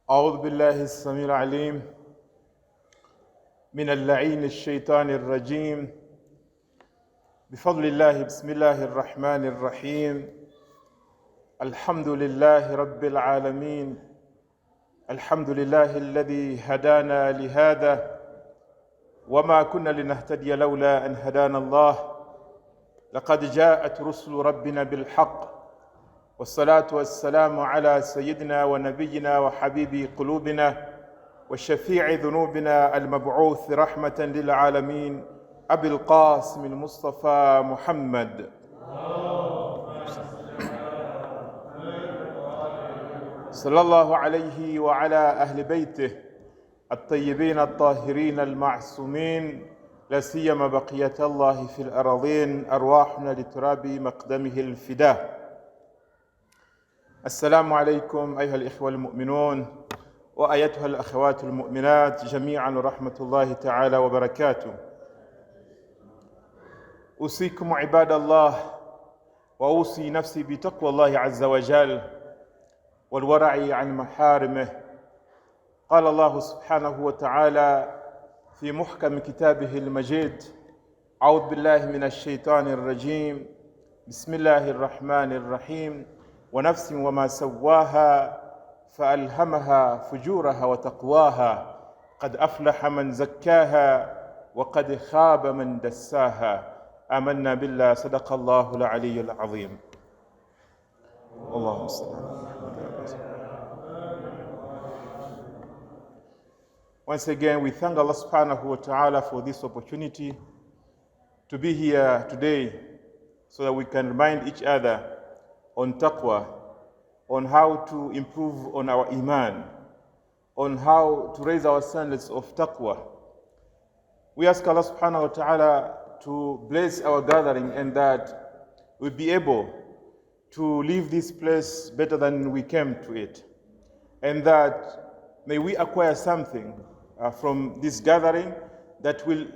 أعوذ بالله السميع العليم من اللعين الشيطان الرجيم. بفضل الله بسم الله الرحمن الرحيم. الحمد لله رب العالمين. الحمد لله الذي هدانا لهذا وما كنا لنهتدي لولا أن هدانا الله. لقد جاءت رسل ربنا بالحق، والصلاة والسلام على سيدنا ونبينا وحبيب قلوبنا وشفيع ذنوبنا المبعوث رحمة للعالمين أبي القاسم المصطفى محمد صلى الله عليه وعلى أهل بيته الطيبين الطاهرين المعصومين، لا سيما بقية الله في الأراضين، أرواحنا لتراب مقدمه الفداء. السلام عليكم أيها الإخوة المؤمنون وأيتها الأخوات المؤمنات جميعا ورحمة الله تعالى وبركاته. أوصيكم عباد الله وأوصي نفسي بتقوى الله عز وجل والورع عن محارمه. قال الله سبحانه وتعالى في محكم كتابه المجيد: أعوذ بالله من الشيطان الرجيم، بسم الله الرحمن الرحيم. ونفس وما سواها فألهمها فجورها وتقواها، قد أفلح من زكاها وقد خاب من دساها. آمنا بالله، صدق الله العلي العظيم. اللهم صل على محمد. Once again, we thank Allah subhanahu wa ta'ala for this opportunity to be here today so that we can remind each other on taqwa, on how to improve on our iman, on how to raise our standards of taqwa. We ask Allah subhanahu wa ta'ala to bless our gathering and that we'll be able to leave this place better than we came to it. And that may we acquire something from this gathering that will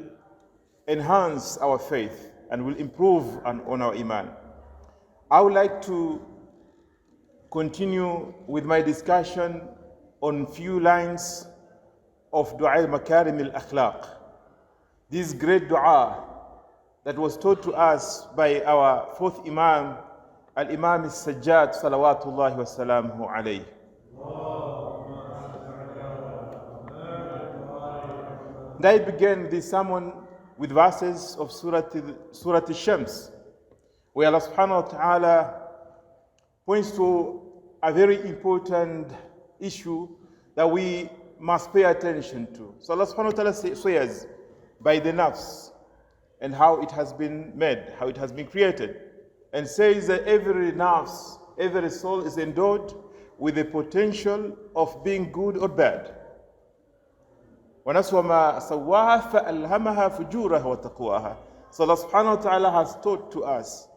enhance our faith and will improve on our iman. I would like to continue with my discussion on few lines of Dua al-Makarim al-Akhlaq. This great dua that was taught to us by our fourth Imam, Al-Imam al-Sajjad salawatullahi wa salamuhu alayhi. And I began this sermon with verses of Surah al-Shams, where Allah subhanahu wa ta'ala points to a very important issue that we must pay attention to. So Allah subhanahu wa ta'ala says, by the nafs and how it has been made, how it has been created, and says that every nafs, every soul is endowed with the potential of being good or bad. وَنَفْسُ وَمَا سَوَّاهَا فَأَلْهَمَهَا فُجُورَهَا وَتَقْوَاهَا. So Allah subhanahu wa ta'ala has taught to us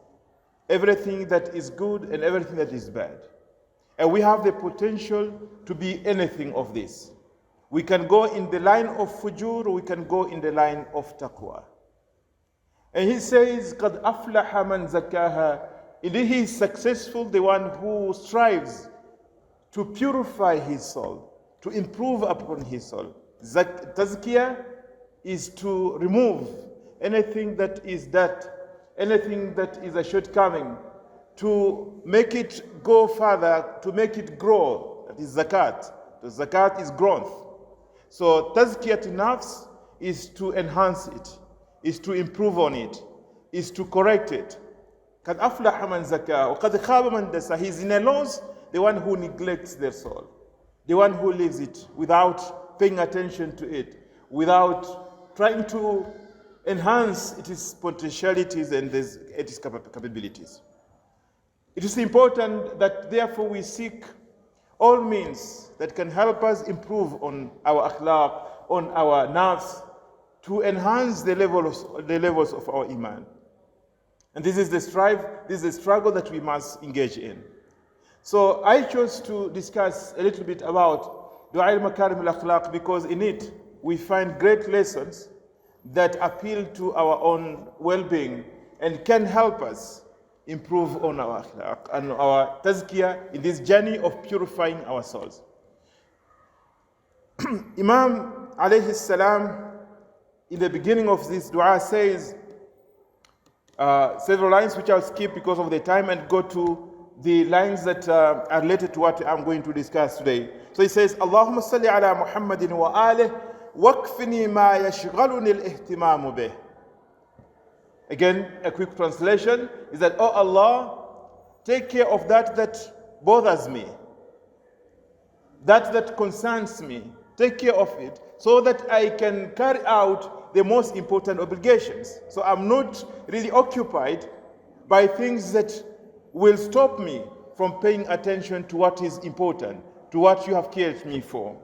everything that is good and everything that is bad. And we have the potential to be anything of this. We can go in the line of fujur, we can go in the line of taqwa. And he says, قَدْ أَفْلَحَ مَنْ زَكَّاهَا. Indeed, he is successful, the one who strives to purify his soul, to improve upon his soul. Tazkiyah is to remove anything that is dirt, anything that is a shortcoming, to make it go further, to make it grow. That is zakat. The zakat is growth. So tazkiyat nafs is to enhance it, is to improve on it, is to correct it. قَدْ أَفْلَحَ مَنْ زَكَّاهَا وَقَدْ خَابَ مَنْ دَسَّاهَا. He is in a loss, the one who neglects their soul, the one who leaves it without paying attention to it, without trying to enhance its potentialities and its capabilities. It is important that therefore we seek all means that can help us improve on our akhlaq, on our nafs, to enhance the levels of our iman. And this is the struggle that we must engage in. So I chose to discuss a little bit about Dua al-Makarim al-Akhlaq because in it we find great lessons that appeal to our own well-being and can help us improve on our akhlaq and our tazkiyah in this journey of purifying our souls. Imam alayhi salam, in the beginning of this dua, says several lines which I'll skip because of the time and go to the lines that are related to what I'm going to discuss today. So he says, Allahumma salli ala Muhammadin wa alih waqfini ma yashghaluni al-ihtimamu bih. Again, a quick translation is that, oh Allah, take care of that bothers me, that concerns me. Take care of it so that I can carry out the most important obligations. So I'm not really occupied by things that will stop me from paying attention to what is important, to what you have cared me for.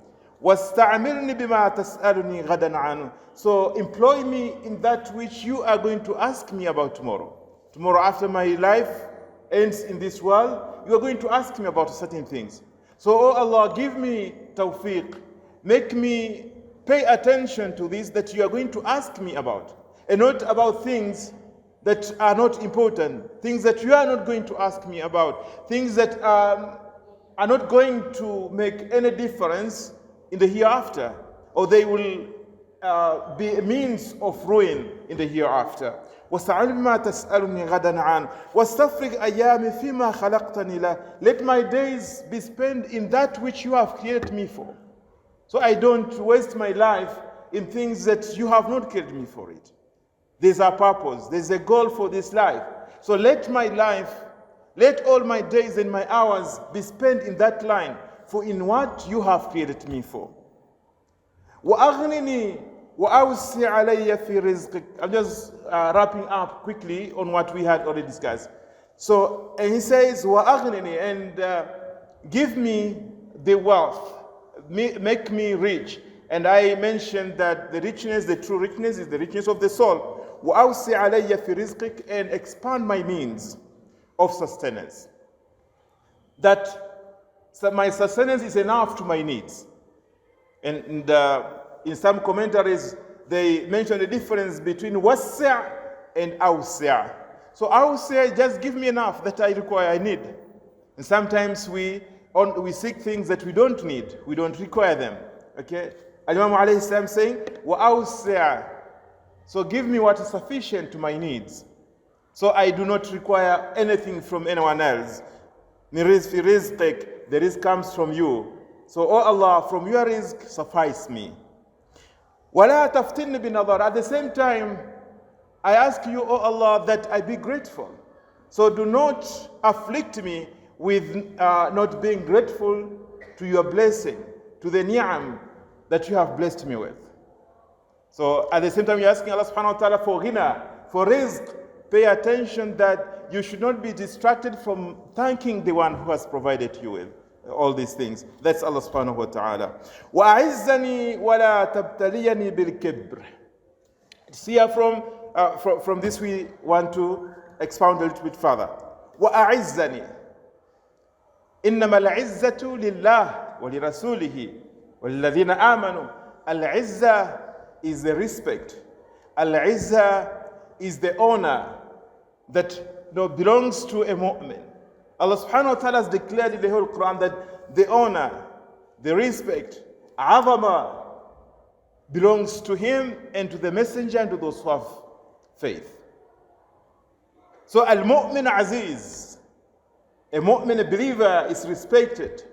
وَاسْتَعْمِلْنِي بِمَا تَسْأَلُنِي غَدًا عَنُ. So employ me in that which you are going to ask me about tomorrow. Tomorrow, after my life ends in this world, you are going to ask me about certain things. So, oh Allah, give me tawfiq. Make me pay attention to this that you are going to ask me about, and not about things that are not important, things that you are not going to ask me about, things that are not going to make any difference in the hereafter, or they will be a means of ruin in the hereafter. وَاسْتَعِنْ بِمَا تَسْأَلُنِي غَدًا عَنْ وَاسْتَفْرِغْ أَيَّامِ فِيمَا خَلَقْتَنِي لَهُ. Let my days be spent in that which you have created me for. So I don't waste my life in things that you have not created me for it. There's a purpose, there's a goal for this life. So let my life, let all my days and my hours be spent in that line, for in what you have created me for. وَأَغْنِنِي وَأَوْسِعْ عَلَيَّ فِي رِزْقِكَ. I'm just wrapping up quickly on what we had already discussed. So, and he says, وَأَغْنِنِي, and give me the wealth, make me rich. And I mentioned that the richness, the true richness, is the richness of the soul. وَأَوْسِعْ عَلَيَّ فِي رِزْقِكَ, and expand my means of sustenance. That my sustenance is enough to my needs. And in some commentaries, they mention the difference between wasi' and awsi'. So awsi', just give me enough that I require, I need. And sometimes we seek things that we don't need, we don't require them. Okay? Imam alayhi salam saying, wa awsi'. So give me what is sufficient to my needs. So I do not require anything from anyone else. Min rizqi rizqik, the rizq comes from you. So, oh Allah, from your rizq, suffice me. وَلَا تَفْتِنِّ بِنَظَرٍ. At the same time, I ask you, oh Allah, that I be grateful. So do not afflict me with not being grateful to your blessing, to the ni'am that you have blessed me with. So at the same time, you're asking Allah subhanahu wa ta'ala for ghina, for rizq. Pay attention that you should not be distracted from thanking the one who has provided you with all these things. That's Allah subhanahu wa ta'ala. وَأَعِزَّنِي وَلَا تَبْتَلِيَنِي بِالْكِبْرِ. See here from this we want to expound a little bit further. وَأَعِزَّنِي إِنَّمَا الْعِزَّةُ لِلَّهِ وَلِرَسُولِهِ وَلِلَّذِينَ آمَنُوا. Al-Izzah is the respect. Al-Izzah is the honor that belongs to a mu'min. Allah subhanahu wa ta'ala has declared in the whole Quran that the honor, the respect, azama, belongs to him and to the messenger and to those who have faith. So al-mu'min aziz, a mu'min, a believer, is respected,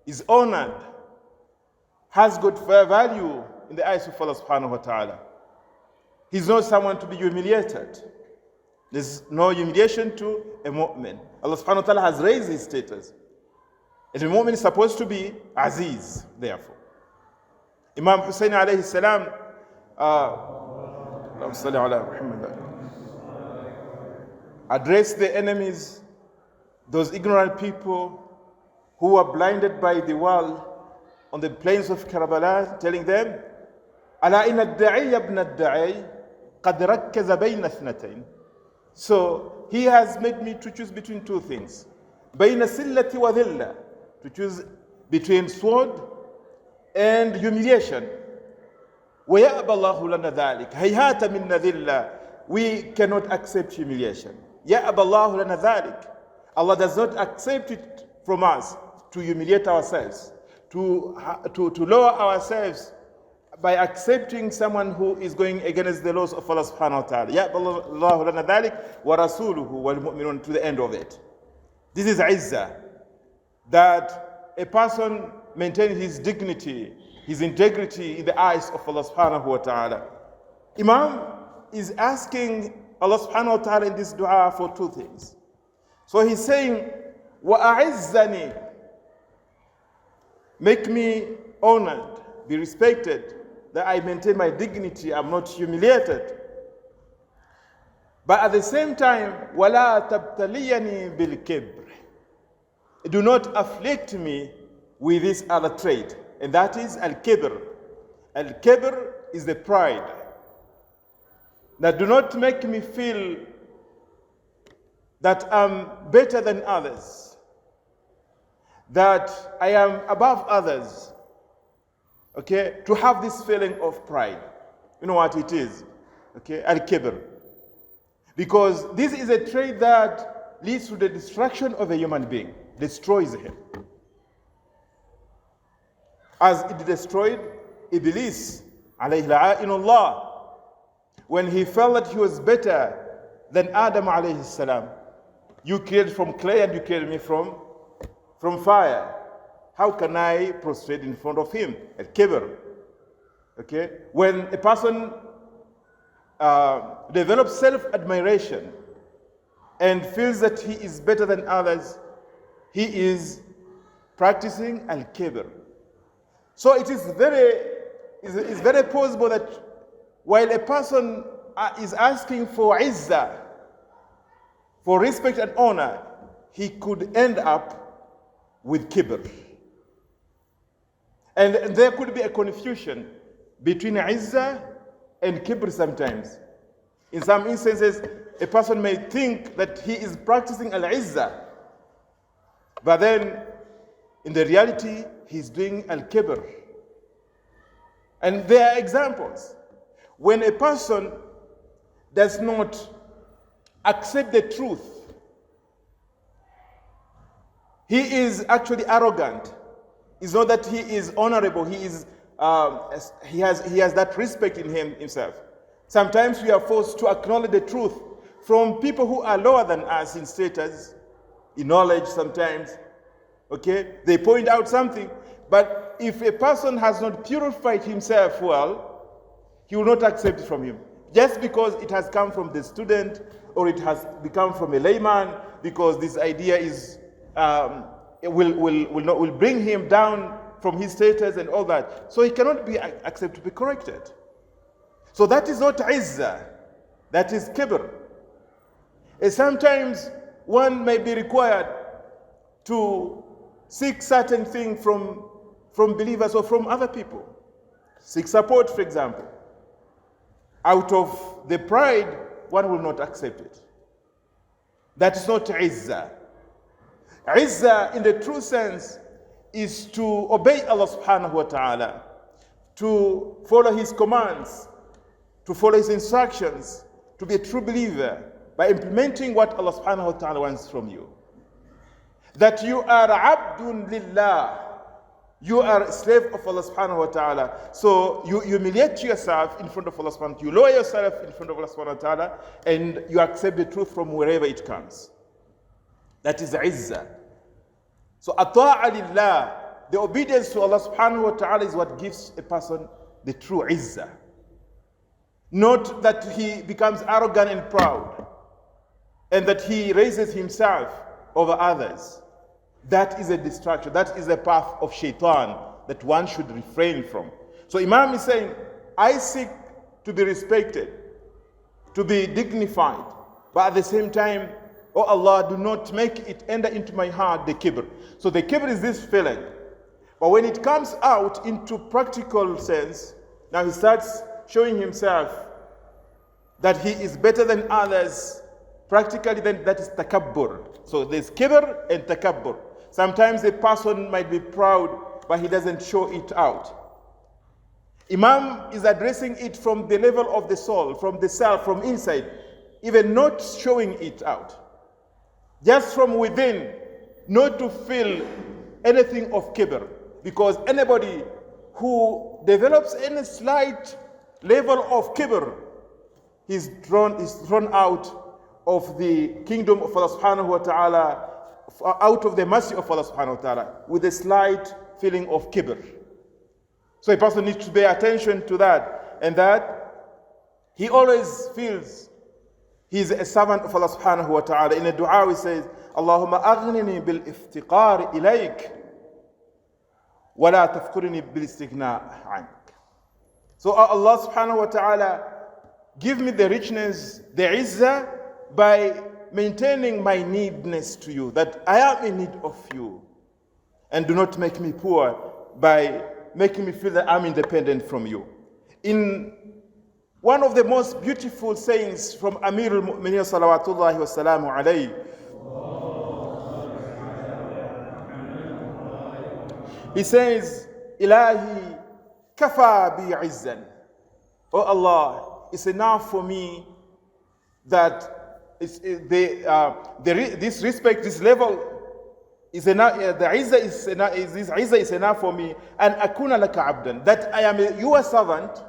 is honored, has got value in the eyes of Allah subhanahu wa ta'ala. He's not someone to be humiliated. There's no humiliation to a mu'min. Allah subhanahu wa ta'ala has raised his status. And a mu'min is supposed to be aziz, therefore. Imam Hussein alayhi salam, addressed the enemies, those ignorant people who were blinded by the world on the plains of Karbala, telling them, أَلَا إِنَّ الدَّعِيَّ ابْنَ الدَّعِيَّ قَدْ رَكَّزَ بَيْنَ اثْنَتَيْنِ. So he has made me to choose between two things. بَيْنَ سِلَّةِ وَذِلَّةِ, to choose between sword and humiliation. وَيَأْبَى اللَّهُ لَنَا ذَلِكَ هَيْهَاتَ مِنَّ ذِلَّةِ. We cannot accept humiliation. يَأْبَى اللَّهُ لَنَا ذَلِكَ. Allah does not accept it from us to humiliate ourselves, to lower ourselves by accepting someone who is going against the laws of Allah subhanahu wa ta'ala. Ya Allahu lana dhalik wa rasuluhu wal mu'minun, to the end of it. This is izzah, that a person maintain his dignity, his integrity in the eyes of Allah subhanahu wa ta'ala. Imam is asking Allah subhanahu wa ta'ala in this dua for two things. So he's saying, وَأَعِزَّنِي, make me honored, be respected, that I maintain my dignity, I'm not humiliated. But at the same time, وَلَا تَبْتَلِيَنِي بِالْكِبْرِ, do not afflict me with this other trait, and that is al-kibr. Al-kibr is the pride. That do not make me feel that I'm better than others, that I am above others. Okay, to have this feeling of pride. You know what it is? Okay, al-kibr. Because this is a trait that leads to the destruction of a human being, destroys him. As it destroyed Iblis, alayhi la'inullah, when he felt that he was better than Adam alayhi salam. You created from clay and you created me from fire. How can I prostrate in front of him? Al-kibr. Okay? When a person develops self-admiration and feels that he is better than others, he is practicing al-kibr. So it is very possible that while a person is asking for izzah, for respect and honor, he could end up with kibr. And there could be a confusion between izzah and kibr sometimes. In some instances, a person may think that he is practicing al-izzah, but then in the reality, he's doing al-kibr. And there are examples. When a person does not accept the truth, he is actually arrogant. It's not that he is honorable. He has that respect in himself. Sometimes we are forced to acknowledge the truth from people who are lower than us in status, in knowledge sometimes. Okay, they point out something, but if a person has not purified himself well, he will not accept it from him. Just because it has come from the student or it has become from a layman, because this idea is will bring him down from his status and all that. So he cannot be accepted to be corrected. So that is not izzah, that is kibr. And sometimes one may be required to seek certain things from believers or from other people. Seek support, for example. Out of the pride, one will not accept it. That is not izzah. Izzah in the true sense is to obey Allah subhanahu wa ta'ala, to follow His commands, to follow His instructions, to be a true believer by implementing what Allah subhanahu wa ta'ala wants from you. That you are abdun lillah, you are a slave of Allah subhanahu wa ta'ala. So you humiliate yourself in front of Allah subhanahu wa ta'ala, you lower yourself in front of Allah subhanahu wa ta'ala, and you accept the truth from wherever it comes. That is izzah. So ata'a lillah, the obedience to Allah subhanahu wa ta'ala is what gives a person the true izzah. Not that he becomes arrogant and proud, and that he raises himself over others. That is a distraction. That is a path of shaitan that one should refrain from. So Imam is saying, I seek to be respected, to be dignified, but at the same time, oh Allah, do not make it enter into my heart the kibr. So the kibr is this feeling. But when it comes out into practical sense, now he starts showing himself that he is better than others. Practically, then that is takabbur. So there's kibr and takabbur. Sometimes a person might be proud, but he doesn't show it out. Imam is addressing it from the level of the soul, from the self, from inside, even not showing it out. Just from within, not to feel anything of kibr. Because anybody who develops any slight level of kibr, he's thrown out of the kingdom of Allah subhanahu wa ta'ala, out of the mercy of Allah subhanahu wa ta'ala, with a slight feeling of kibr. So a person needs to pay attention to that, and that he always feels he's a servant of Allah subhanahu wa ta'ala. In a dua he says, Allahumma aghnini bil iftiqar ilayk, wa la tafkurni bil istighna ank. So Allah subhanahu wa ta'ala, give me the richness, the izzah, by maintaining my needness to you, that I am in need of you. And do not make me poor by making me feel that I'm independent from you. In one of the most beautiful sayings from Amir al-Mu'mineen salawatullahi wa salamu alayhi, he says, Ilahi kafa bi izzan. Oh Allah, it's enough for me that this respect, this level is enough. The izzah is enough. This izzah is enough for me. And akuna laka abdan, that I am your servant,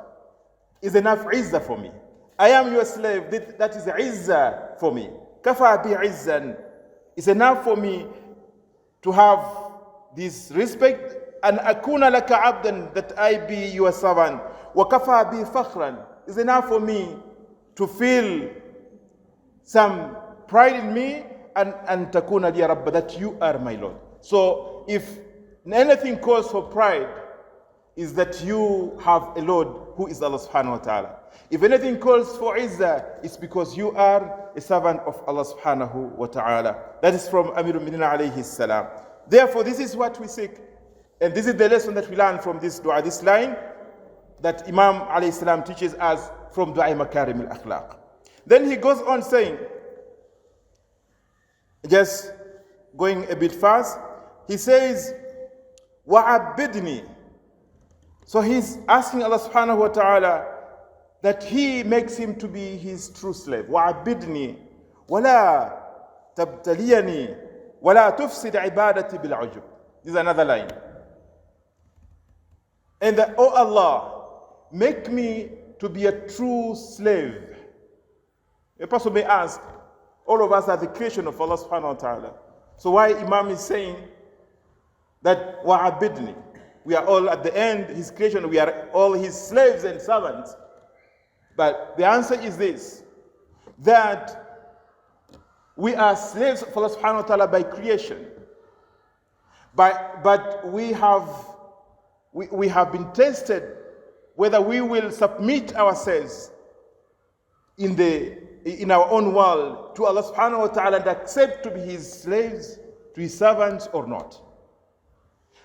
is enough izzah for me. I am your slave, that is izzah for me. Kafa bi izzan, is enough for me to have this respect. And akuna laka abdan, that I be your servant. Wa kafa bi fakhran, is enough for me to feel some pride in me, and takuna li rabba, that you are my Lord. So if anything calls for pride, is that you have a Lord who is Allah subhanahu wa ta'ala. If anything calls for izzah, it's because you are a servant of Allah subhanahu wa ta'ala. That is from Amir al-Mu'minin alayhi salam. Therefore, this is what we seek. And this is the lesson that we learn from this dua, this line that Imam alayhi salam teaches us from Dua Makarim al-Akhlaq. Then he goes on saying, just going a bit fast, he says, wa'abidni. So he's asking Allah subhanahu wa ta'ala that he makes him to be his true slave. wa'abidni wala tabtaliyani wala tufsid ibadati bil ujub. This is another line. And that, oh Allah, make me to be a true slave. A person may ask, all of us are the creation of Allah subhanahu wa ta'ala. So why Imam is saying that wa'abidni? We are all at the end, his creation, we are all his slaves and servants. But the answer is this, that we are slaves of Allah subhanahu wa ta'ala by creation. But we have been tested whether we will submit ourselves in our own world to Allah subhanahu wa ta'ala and accept to be his slaves, to his servants or not.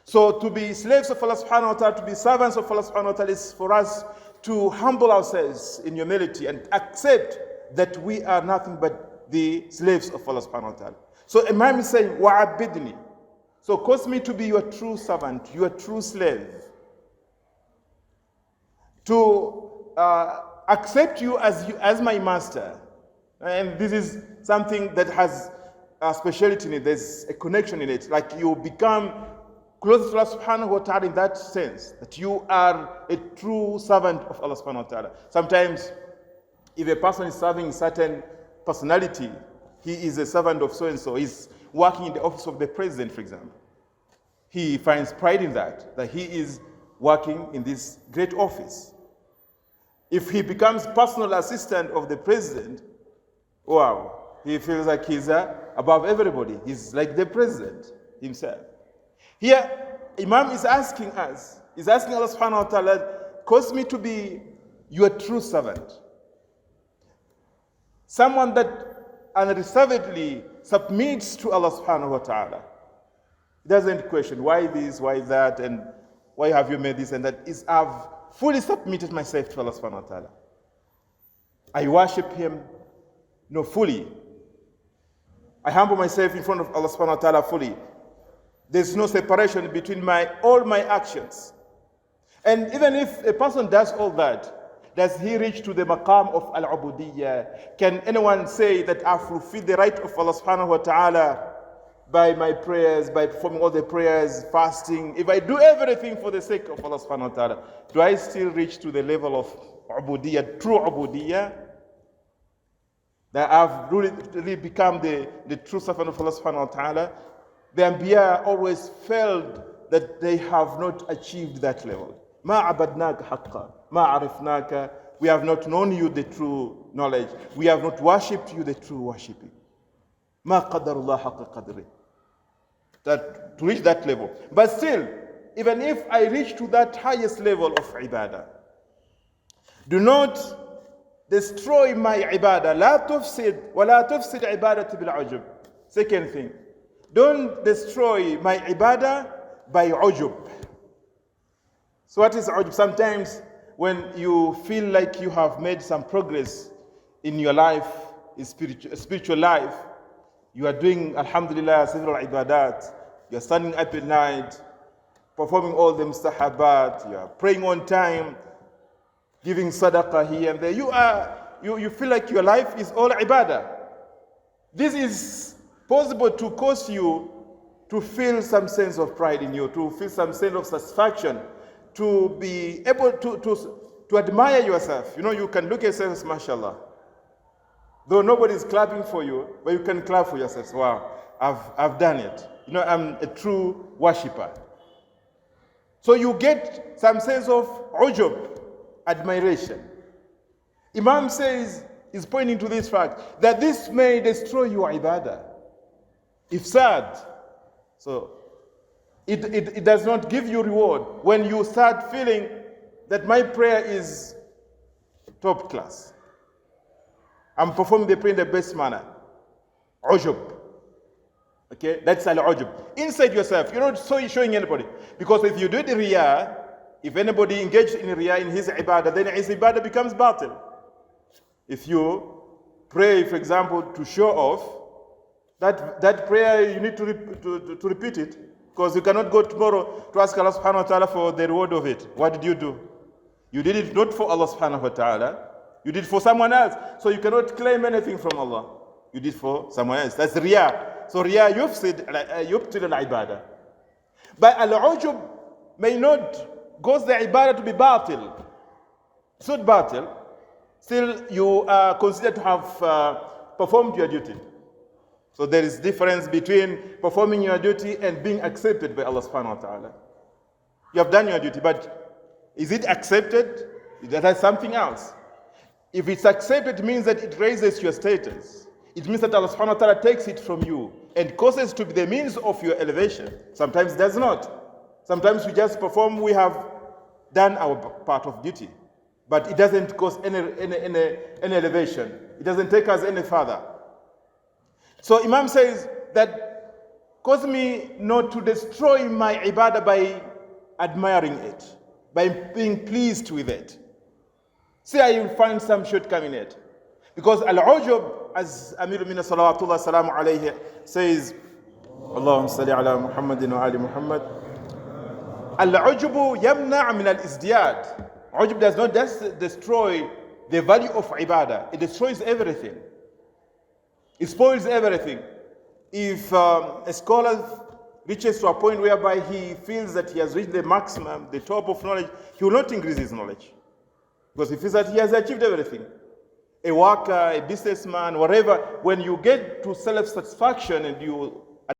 So to be slaves of Allah subhanahu wa ta'ala, to be servants of Allah subhanahu wa ta'ala, is for us to humble ourselves in humility and accept that we are nothing but the slaves of Allah subhanahu wa ta'ala. So Imam is saying, wa'abidni. So cause me to be your true servant, your true slave. To accept you as my master. And this is something that has a speciality in it. There's a connection in it. Like you become close to Allah subhanahu wa ta'ala in that sense, that you are a true servant of Allah subhanahu wa ta'ala. Sometimes, if a person is serving a certain personality, he is a servant of so-and-so, he's working in the office of the president, for example. He finds pride in that he is working in this great office. If he becomes personal assistant of the president, wow, he feels like he's above everybody. He's like the president himself. Here, Imam is asking us, he's asking Allah subhanahu wa ta'ala, cause me to be your true servant. Someone that unreservedly submits to Allah subhanahu wa ta'ala. He doesn't question why this, why that, and why have you made this and that. I've fully submitted myself to Allah subhanahu wa ta'ala. I worship him, fully. I humble myself in front of Allah subhanahu wa ta'ala fully. There's no separation between all my actions. And even if a person does all that, does he reach to the maqam of al-ubudiyyah? Can anyone say that I've fulfilled the right of Allah subhanahu wa ta'ala by my prayers, by performing all the prayers, fasting, if I do everything for the sake of Allah subhanahu wa ta'ala, do I still reach to the level of ubudiyya, true ubudiyya? That I've really become the true servant of Allah subhanahu wa ta'ala? The Anbiya always felt that they have not achieved that level. مَا عَبَدْنَاكَ حَقًّا مَا عَرِفْنَاكَ. We have not known you the true knowledge. We have not worshipped you the true worshipping. مَا قَدَرُ اللَّهَ حَقَّ قَدْرِهِ. That to reach that level. But still, even if I reach to that highest level of ibadah, do not destroy my ibadah. لا تفسد ولا تفسد عبادتي بالعجب. Second thing, don't destroy my ibadah by ujub. So what is ujub? Sometimes when you feel like you have made some progress in your life, in spiritual life, you are doing, alhamdulillah, several ibadat, you are standing up at night, performing all the mustahabat, you are praying on time, giving sadaqah here and there. You feel like your life is all ibadah. This is possible to cause you to feel some sense of pride in you, to feel some sense of satisfaction, to be able to admire yourself. You know, you can look at yourself as mashallah. Though nobody is clapping for you, but you can clap for yourself. Wow, I've done it. You know, I'm a true worshipper. So you get some sense of ujub, admiration. Imam says, is pointing to this fact, that this may destroy your ibadah. If sad, so it does not give you reward when you start feeling that my prayer is top class. I'm performing the prayer in the best manner. Ujub. Okay, that's al-ujub. Inside yourself, you're not showing anybody. Because if you do the riyah, if anybody engaged in riyah in his ibadah, then his ibadah becomes batil. If you pray, for example, to show off, that prayer you need to repeat it. Because you cannot go tomorrow to ask Allah subhanahu wa ta'ala for the reward of it. What did you do? You did it not for Allah subhanahu wa ta'ala. You did it for someone else. So you cannot claim anything from Allah. You did for someone else. That's riyah. So riyah yubtil al-ibadah. But al-ujub may not cause the ibadah to be batil. It's not batil. Still, you are considered to have performed your duty. So there is difference between performing your duty and being accepted by Allah subhanahu wa ta'ala. You have done your duty, but is it accepted? That is something else. If it's accepted, it means that it raises your status. It means that Allah subhanahu wa ta'ala takes it from you and causes to be the means of your elevation. Sometimes it does not. Sometimes we just perform, we have done our part of duty. But it doesn't cause any elevation. It doesn't take us any further. So Imam says that cause me not to destroy my ibadah by admiring it, by being pleased with it. Say I will find some shortcoming in it. Because al-ujub, as Amir Mina salawatullah salamu alayhi says, Allahumma salli ala Muhammadin wa ali Muhammad, al-ujubu yamna' min al-izdiyad. Ujub does not just destroy the value of ibadah, it destroys everything. It spoils everything. If a scholar reaches to a point whereby he feels that he has reached the maximum, the top of knowledge, he will not increase his knowledge. Because he feels that he has achieved everything. A worker, a businessman, whatever, when you get to self-satisfaction and you